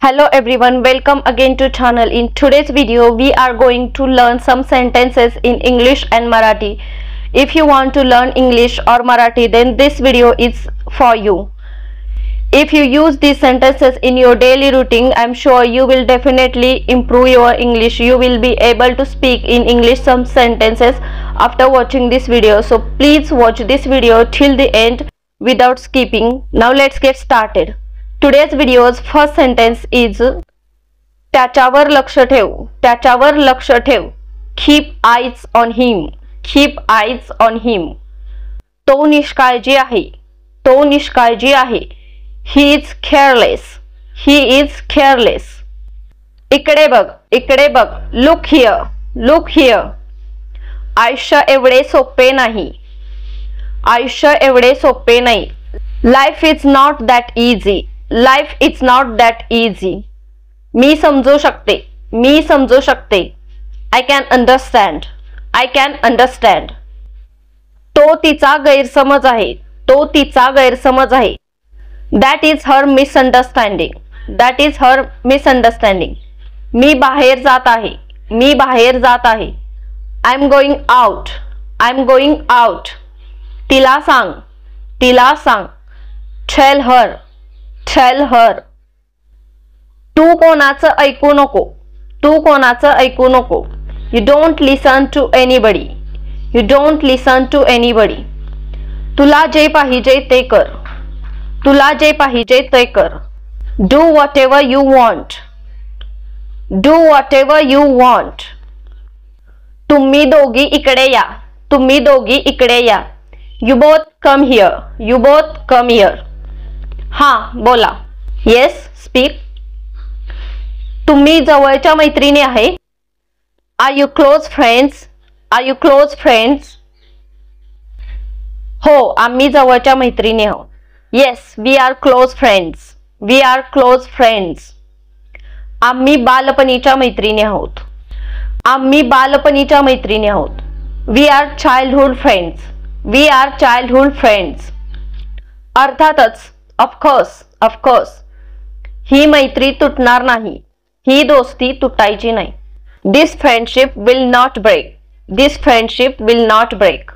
Hello everyone, welcome again to channel. In today's video we are going to learn some sentences in English and Marathi. If you want to learn English or Marathi, then this video is for you. If you use these sentences in your daily routine, I'm sure you will definitely improve your English. You will be able to speak in English some sentences after watching this video. So please watch this video till the end without skipping. Now let's get started. Today's video's first sentence is त्याच्यावर लक्ष ठेव. त्याच्यावर लक्ष ठेव. Keep eyes on him. Keep eyes on him. तो निष्काळजी आहे. तो निष्काळजी आहे. He is careless. He is careless. इकडे बघ. इकडे बघ. Look here. Look here. आयुष्य एवढे सोपे नाही. आयुष्य एवढे सोपे नाही. Life is not that easy. Life is not that easy. मी समजू शकते. मी समजू शकते. I can understand. I can understand. तो तिचा गैरसमज आहे. तो तिचा गैरसमज आहे. That is her misunderstanding. That is her misunderstanding. मी बाहेर जात आहे. मी बाहेर जात आहे. I'm going out. I'm going out. तिला सांग. तिला सांग. Tell her. Tell her. तू कोणाचं ऐकू नको. तू कोणाचं ऐकू नको. You don't listen to anybody. You don't listen to anybody. तुला जे पाहिजे ते कर. तुला जे पाहिजे ते कर. Do whatever you want. Do whatever you want. तुम्ही दोघी इकडे या. तुम्ही दोघी इकडे या. You both come here. You both come here. हां बोला. Yes, speak. तुम्ही जवळच्या मैत्रिणी आहे. Are you close friends? Are you close friends? हो, आम्ही जवळच्या मैत्रिणी आहोत. Yes, we are close friends. We are close friends. आम्ही बालपणीच्या मैत्रिणी आहोत. आम्ही बालपणीच्या मैत्रिणी आहोत. We are childhood friends. We are childhood friends. अर्थातच, of course, of course. ही मैत्री तुटणार नाही. ही दोस्ती तुटायची नाही. This friendship will not break. This friendship will not break.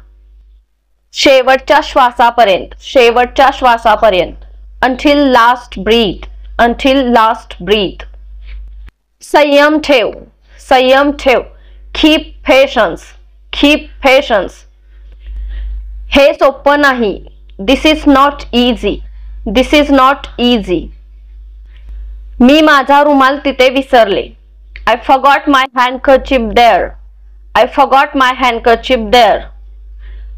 शेवटच्या श्वासापर्यंत. शेवटच्या श्वासापर्यंत. Until last breath. Until last breath. संयम ठेव. संयम ठेव. Keep patience. Keep patience. हे सोपं नाही. This is not easy. This is not easy. मी माझा रुमाल तिथे विसरले. I forgot my handkerchief there. I forgot my handkerchief there.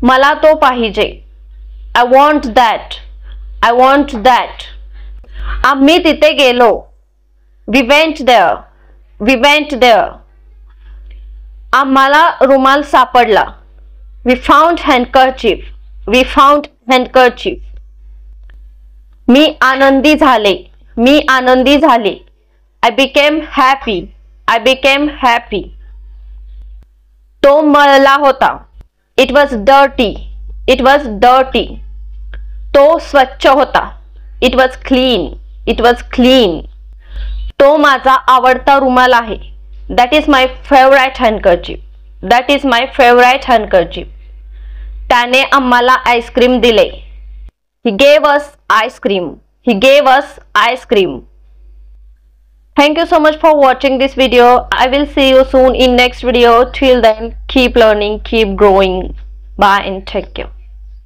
मला तो पाहिजे. I want that. I want that. आम्ही तिथे गेलो. We went there. We went there. आम्हाला रुमाल सापडला. We found handkerchief. We found handkerchief. मी आनंदी झाले. मी आनंदी झाले. I became happy. I became happy. तो मळला होता. It was dirty. It was dirty. तो स्वच्छ होता. It was clean. It was clean. तो माझा आवडता रुमाल आहे. That is my favorite handkerchief. That is my favorite handkerchief. त्याने आम्हाला आईस्क्रीम दिले. He gave us ice cream. He gave us ice cream. Thank you so much for watching this video. I will see you soon in next video. Till then, keep learning, keep growing. Bye and take care.